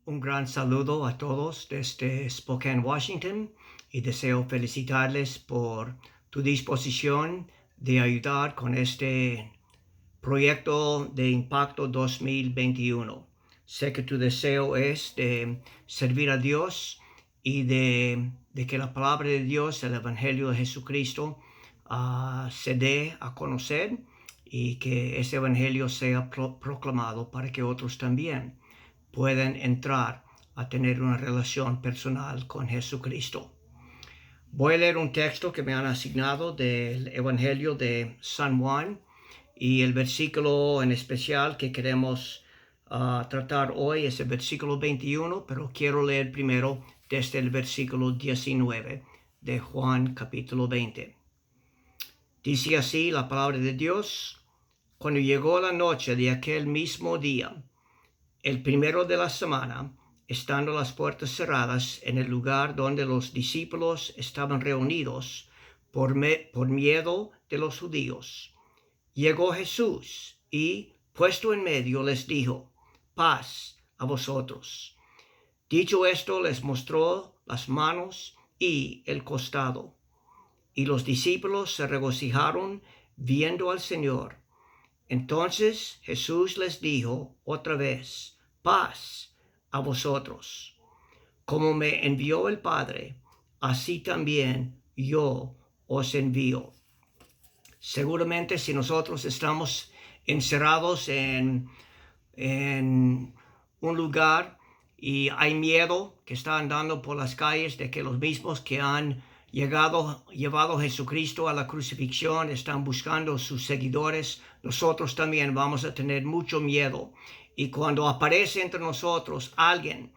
Un gran saludo a todos desde Spokane, Washington, y deseo felicitarles por tu disposición de ayudar con este proyecto de Impacto 2021. Sé que tu deseo es de servir a Dios y de que la palabra de Dios, el Evangelio de Jesucristo, se dé a conocer y que ese Evangelio sea proclamado para que otros también pueden entrar a tener una relación personal con Jesucristo. Voy a leer un texto que me han asignado del Evangelio de San Juan y el versículo en especial que queremos tratar hoy es el versículo 21, pero quiero leer primero desde el versículo 19 de Juan capítulo 20. Dice así la palabra de Dios: Cuando llegó la noche de aquel mismo día, el primero de la semana, estando las puertas cerradas en el lugar donde los discípulos estaban reunidos por miedo de los judíos, llegó Jesús y, puesto en medio, les dijo: paz a vosotros. Dicho esto, les mostró las manos y el costado. Y los discípulos se regocijaron viendo al Señor. Entonces Jesús les dijo otra vez: paz a vosotros. Como me envió el Padre, así también yo os envío. Seguramente si nosotros estamos encerrados en un lugar y hay miedo que está andando por las calles de que los mismos que han llevado a Jesucristo a la crucifixión están buscando sus seguidores, nosotros también vamos a tener mucho miedo. Y cuando aparece entre nosotros alguien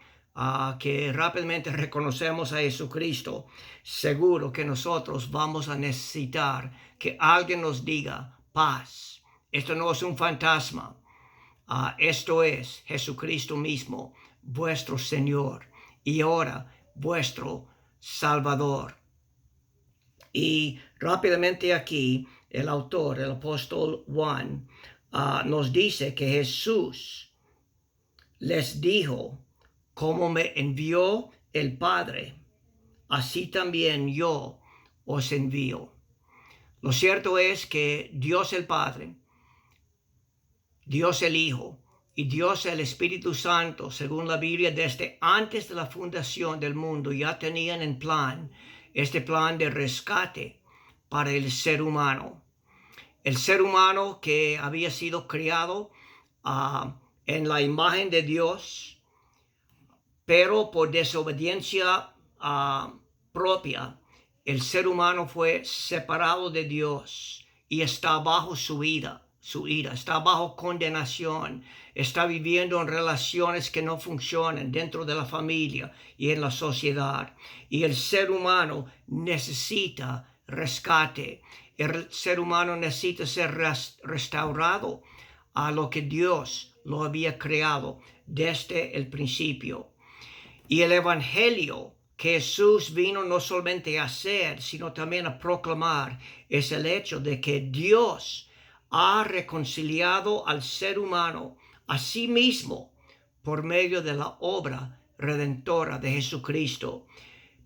que rápidamente reconocemos a Jesucristo, seguro que nosotros vamos a necesitar que alguien nos diga: paz. Esto no es un fantasma. Esto es Jesucristo mismo, vuestro Señor y ahora vuestro Salvador. Y rápidamente aquí el autor, el apóstol Juan, nos dice que Jesús les dijo: como me envió el Padre, así también yo os envío. Lo cierto es que Dios el Padre, Dios el Hijo y Dios el Espíritu Santo, según la Biblia, desde antes de la fundación del mundo ya tenían en plan este plan de rescate para el ser humano. El ser humano que había sido criado en la imagen de Dios, pero por desobediencia propia, el ser humano fue separado de Dios y está bajo su ira, está bajo condenación, está viviendo en relaciones que no funcionan dentro de la familia y en la sociedad. Y el ser humano necesita rescate. El ser humano necesita ser restaurado a lo que Dios lo había creado desde el principio. Y el Evangelio que Jesús vino no solamente a hacer, sino también a proclamar, es el hecho de que Dios ha reconciliado al ser humano a sí mismo por medio de la obra redentora de Jesucristo.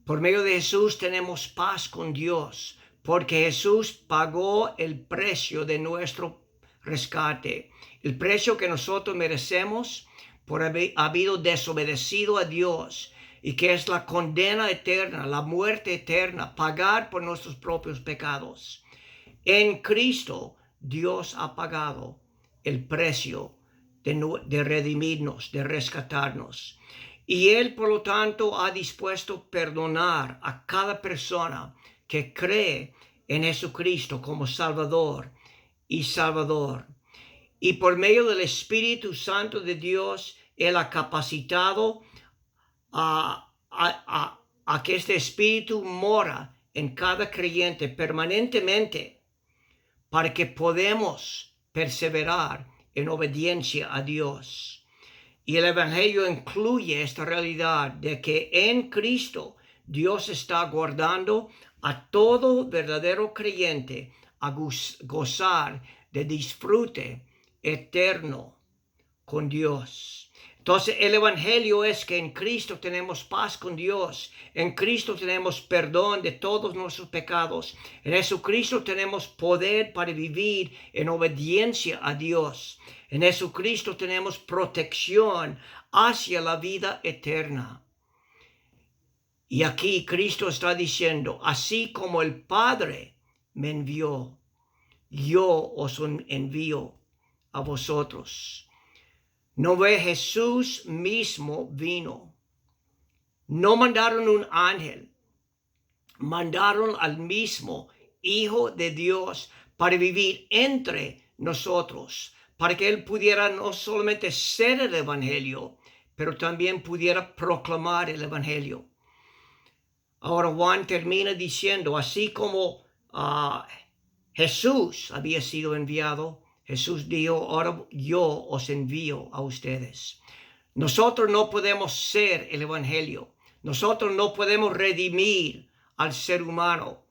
Por medio de Jesús tenemos paz con Dios, porque Jesús pagó el precio de nuestro rescate, el precio que nosotros merecemos por haber desobedecido a Dios, y que es la condena eterna, la muerte eterna, pagar por nuestros propios pecados. En Cristo Dios ha pagado el precio de redimirnos, de rescatarnos. Y Él, por lo tanto, ha dispuesto perdonar a cada persona que cree en Jesucristo como Salvador y Salvador. Y por medio del Espíritu Santo de Dios, Él ha capacitado a que este Espíritu mora en cada creyente permanentemente para que podamos perseverar en obediencia a Dios. Y el Evangelio incluye esta realidad de que en Cristo Dios está guardando a todo verdadero creyente a gozar de disfrute eterno con Dios. Entonces el Evangelio es que en Cristo tenemos paz con Dios, en Cristo tenemos perdón de todos nuestros pecados, en Jesucristo tenemos poder para vivir en obediencia a Dios, en Jesucristo tenemos protección hacia la vida eterna. Y aquí Cristo está diciendo, así como el Padre me envió, yo os envío a vosotros. No ve, Jesús mismo vino. No mandaron un ángel, mandaron al mismo Hijo de Dios para vivir entre nosotros, para que Él pudiera no solamente ser el Evangelio, pero también pudiera proclamar el Evangelio. Ahora Juan termina diciendo, así como Jesús había sido enviado, Jesús dijo, ahora yo os envío a ustedes. Nosotros no podemos ser el Evangelio. Nosotros no podemos redimir al ser humano.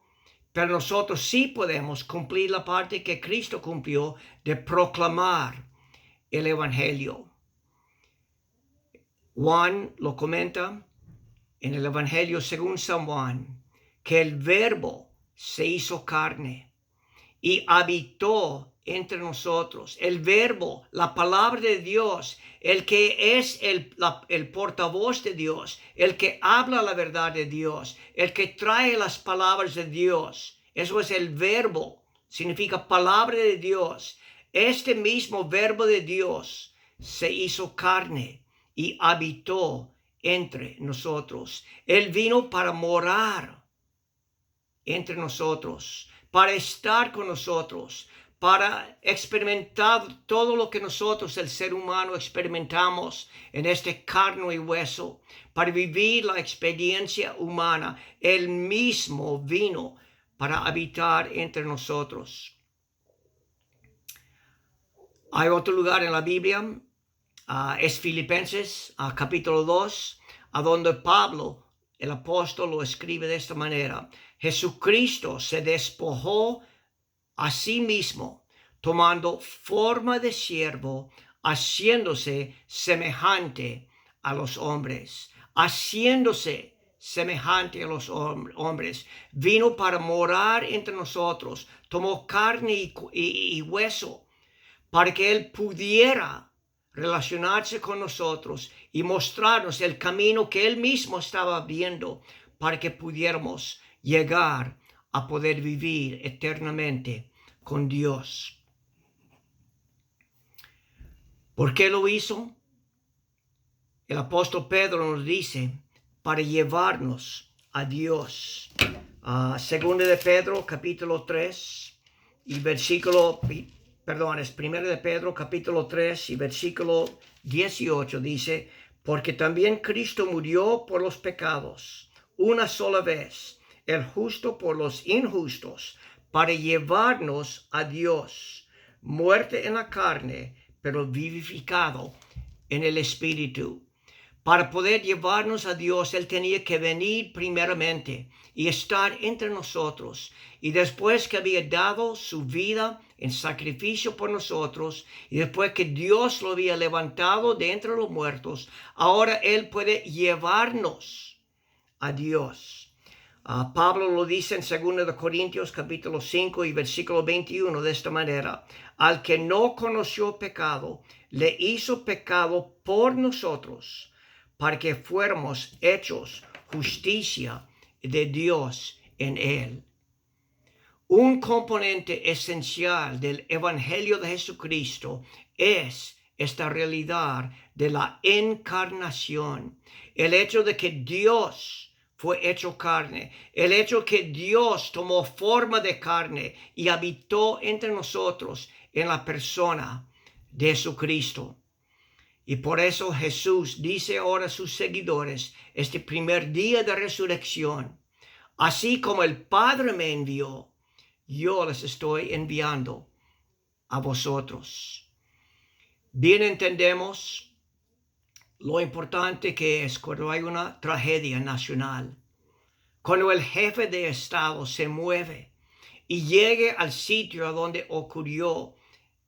Pero nosotros sí podemos cumplir la parte que Cristo cumplió de proclamar el Evangelio. Juan lo comenta en el Evangelio según San Juan, que el Verbo se hizo carne y habitó entre nosotros. El Verbo, la palabra de Dios, el que es el portavoz de Dios, el que habla la verdad de Dios, el que trae las palabras de Dios. Eso es el Verbo, significa palabra de Dios. Este mismo Verbo de Dios se hizo carne y habitó entre nosotros. Él vino para morar entre nosotros, para estar con nosotros, para experimentar todo lo que nosotros, el ser humano, experimentamos en este carne y hueso, para vivir la experiencia humana. Él mismo vino para habitar entre nosotros. Hay otro lugar en la Biblia, es Filipenses, capítulo 2, a donde Pablo, el apóstol, lo escribe de esta manera. Jesucristo se despojó a sí mismo, tomando forma de siervo, haciéndose semejante a los hombres. Haciéndose semejante a los hombres. Vino para morar entre nosotros. Tomó carne y hueso para que Él pudiera relacionarse con nosotros y mostrarnos el camino que Él mismo estaba viendo para que pudiéramos llegar a poder vivir eternamente con Dios. ¿Por qué lo hizo? El apóstol Pedro nos dice, para llevarnos a Dios. Segunda de Pedro, capítulo 3, y es Primera de Pedro, capítulo 3, y versículo 18, dice, porque también Cristo murió por los pecados, una sola vez, el justo por los injustos, para llevarnos a Dios, muerte en la carne, pero vivificado en el Espíritu. Para poder llevarnos a Dios, Él tenía que venir primeramente y estar entre nosotros. Y después que había dado su vida en sacrificio por nosotros, y después que Dios lo había levantado de entre los muertos, ahora Él puede llevarnos a Dios. Pablo lo dice en 2 Corintios capítulo 5 y versículo 21 de esta manera. Al que no conoció pecado, le hizo pecado por nosotros, para que fuéramos hechos justicia de Dios en Él. Un componente esencial del Evangelio de Jesucristo es esta realidad de la encarnación. El hecho de que Dios fue hecho carne, el hecho que Dios tomó forma de carne y habitó entre nosotros en la persona de Jesucristo. Y por eso Jesús dice ahora a sus seguidores, este primer día de resurrección, así como el Padre me envió, yo les estoy enviando a vosotros. Bien entendemos lo importante que es cuando hay una tragedia nacional, cuando el jefe de Estado se mueve y llegue al sitio a donde ocurrió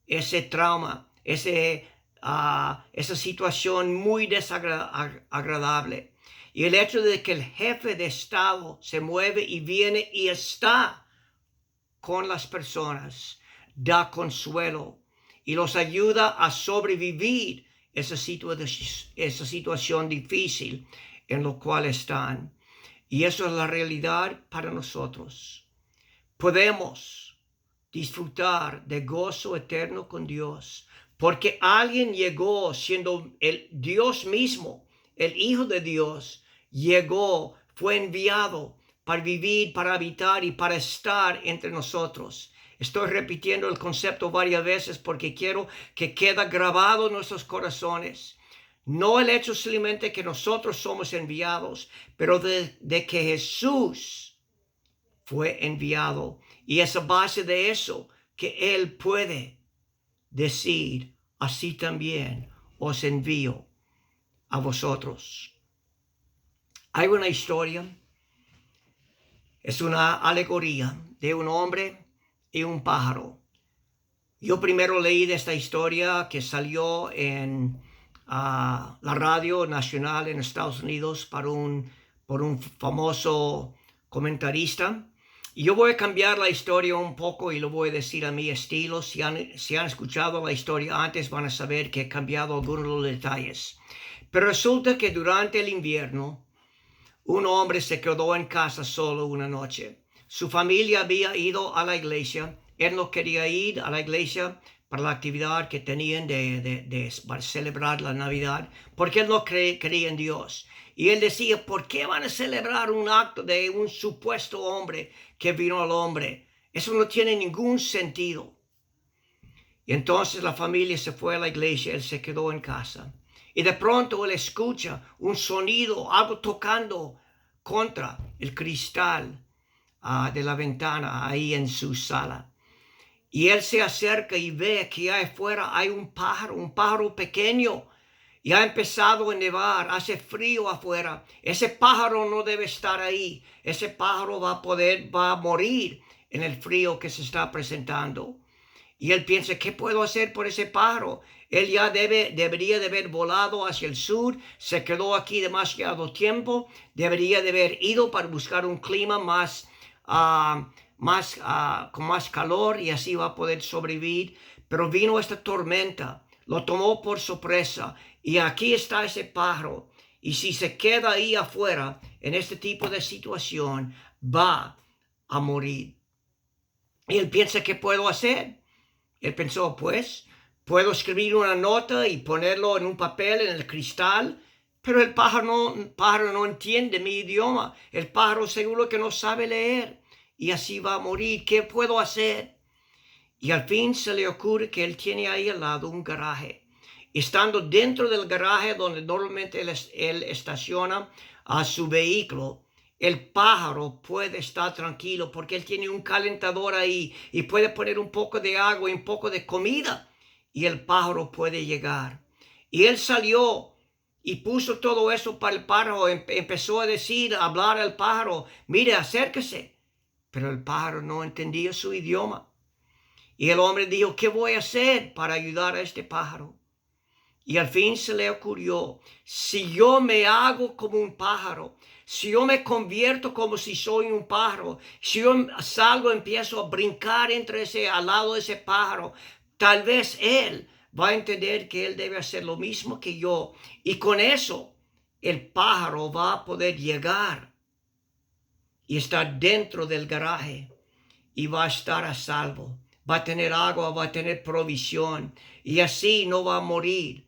ese trauma, ese esa situación muy desagradable. Y el hecho de que el jefe de Estado se mueve y viene y está con las personas da consuelo y los ayuda a sobrevivir esa situación difícil en la cual están. Y eso es la realidad para nosotros. Podemos disfrutar de gozo eterno con Dios, porque alguien llegó siendo el Dios mismo, el Hijo de Dios, llegó, fue enviado para vivir, para habitar y para estar entre nosotros. Estoy repitiendo el concepto varias veces porque quiero que quede grabado en nuestros corazones. No el hecho simplemente que nosotros somos enviados, pero de que Jesús fue enviado. Y es a base de eso que Él puede decir, así también os envío a vosotros. Hay una historia, es una alegoría de un hombre y un pájaro. Yo primero leí de esta historia que salió en la radio nacional en Estados Unidos por un famoso comentarista. Y yo voy a cambiar la historia un poco y lo voy a decir a mi estilo. Si han escuchado la historia antes, van a saber que he cambiado algunos de los detalles. Pero resulta que durante el invierno, un hombre se quedó en casa solo una noche. Su familia había ido a la iglesia. Él no quería ir a la iglesia para la actividad que tenían para celebrar la Navidad, porque él no creía en Dios. Y él decía, ¿por qué van a celebrar un acto de un supuesto hombre que vino al hombre? Eso no tiene ningún sentido. Y entonces la familia se fue a la iglesia, él se quedó en casa. Y de pronto él escucha un sonido, algo tocando contra el cristal de la ventana ahí en su sala. Y él se acerca y ve que ahí afuera hay un pájaro pequeño. Y ha empezado a nevar, hace frío afuera. Ese pájaro no debe estar ahí. Ese pájaro va a morir en el frío que se está presentando. Y él piensa, ¿qué puedo hacer por ese pájaro? Él ya debería de haber volado hacia el sur, se quedó aquí demasiado tiempo, debería de haber ido para buscar un clima con más calor y así va a poder sobrevivir. Pero vino esta tormenta, lo tomó por sorpresa y aquí está ese pájaro. Y si se queda ahí afuera en este tipo de situación, va a morir. Y él piensa, ¿qué puedo hacer? Él pensó, pues, puedo escribir una nota y ponerlo en un papel en el cristal, pero el pájaro no entiende mi idioma. El pájaro seguro que no sabe leer y así va a morir. ¿Qué puedo hacer? Y al fin se le ocurre que él tiene ahí al lado un garaje. Estando dentro del garaje donde normalmente él estaciona a su vehículo, el pájaro puede estar tranquilo porque él tiene un calentador ahí y puede poner un poco de agua y un poco de comida y el pájaro puede llegar. Y él salió y puso todo eso para el pájaro. Empezó a hablar al pájaro, mire, acérquese. Pero el pájaro no entendía su idioma. Y el hombre dijo, ¿qué voy a hacer para ayudar a este pájaro? Y al fin se le ocurrió, si yo me hago como un pájaro, si yo me convierto como si soy un pájaro, si yo salgo y empiezo a brincar al lado de ese pájaro, tal vez él va a entender que él debe hacer lo mismo que yo. Y con eso, el pájaro va a poder llegar y estar dentro del garaje y va a estar a salvo. Va a tener agua, va a tener provisión y así no va a morir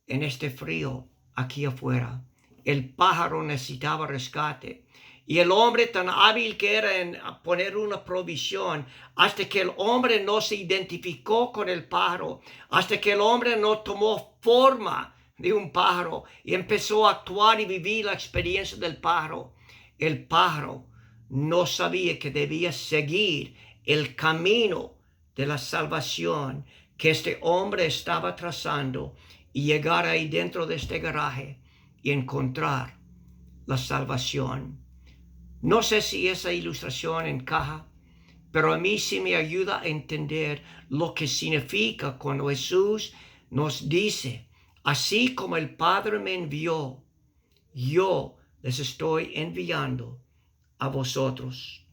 en este frío aquí afuera. El pájaro necesitaba rescate. Y el hombre tan hábil que era en poner una provisión, hasta que el hombre no se identificó con el pájaro, hasta que el hombre no tomó forma de un pájaro y empezó a actuar y vivir la experiencia del pájaro, el pájaro no sabía que debía seguir el camino de la salvación que este hombre estaba trazando y llegar ahí dentro de este garaje y encontrar la salvación. No sé si esa ilustración encaja, pero a mí sí me ayuda a entender lo que significa cuando Jesús nos dice, así como el Padre me envió, yo les estoy enviando a vosotros.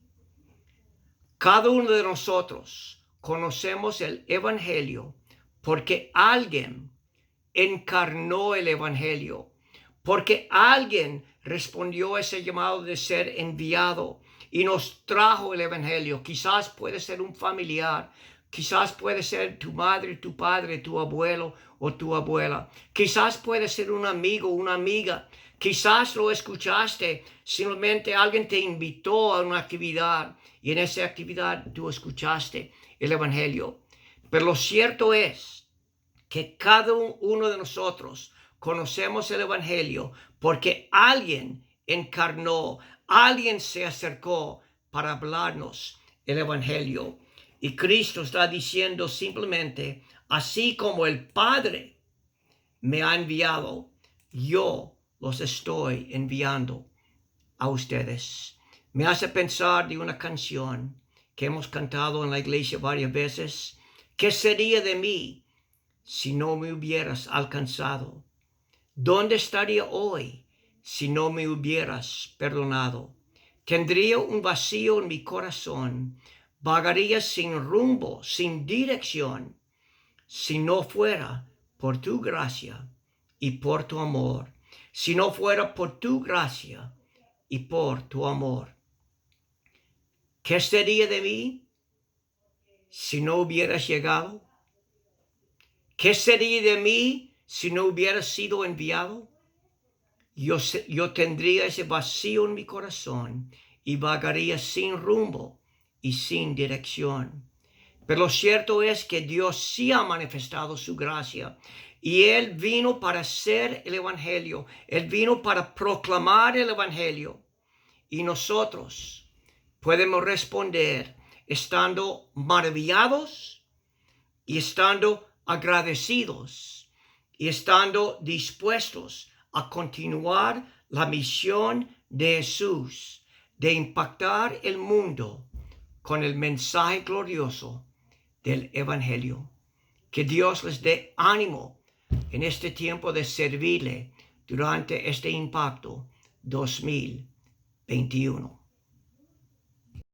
Cada uno de nosotros conocemos el Evangelio porque alguien encarnó el Evangelio, porque alguien respondió a ese llamado de ser enviado y nos trajo el Evangelio. Quizás puede ser un familiar, quizás puede ser tu madre, tu padre, tu abuelo o tu abuela. Quizás puede ser un amigo, una amiga. Quizás lo escuchaste, simplemente alguien te invitó a una actividad y en esa actividad tú escuchaste el Evangelio. Pero lo cierto es que cada uno de nosotros conocemos el Evangelio porque alguien encarnó, alguien se acercó para hablarnos el Evangelio. Y Cristo está diciendo simplemente, así como el Padre me ha enviado, yo los estoy enviando a ustedes. Me hace pensar de una canción que hemos cantado en la iglesia varias veces. ¿Qué sería de mí si no me hubieras alcanzado? ¿Dónde estaría hoy si no me hubieras perdonado? Tendría un vacío en mi corazón, vagaría sin rumbo, sin dirección, si no fuera por tu gracia y por tu amor, si no fuera por tu gracia y por tu amor. ¿Qué sería de mí si no hubieras llegado? ¿Qué sería de mí si no hubieras sido enviado? Yo tendría ese vacío en mi corazón y vagaría sin rumbo y sin dirección. Pero lo cierto es que Dios sí ha manifestado su gracia y Él vino para hacer el Evangelio. Él vino para proclamar el Evangelio. Y nosotros podemos responder estando maravillados y estando agradecidos y estando dispuestos a continuar la misión de Jesús de impactar el mundo con el mensaje glorioso del Evangelio. Que Dios les dé ánimo en este tiempo de servirle durante este impacto 2021.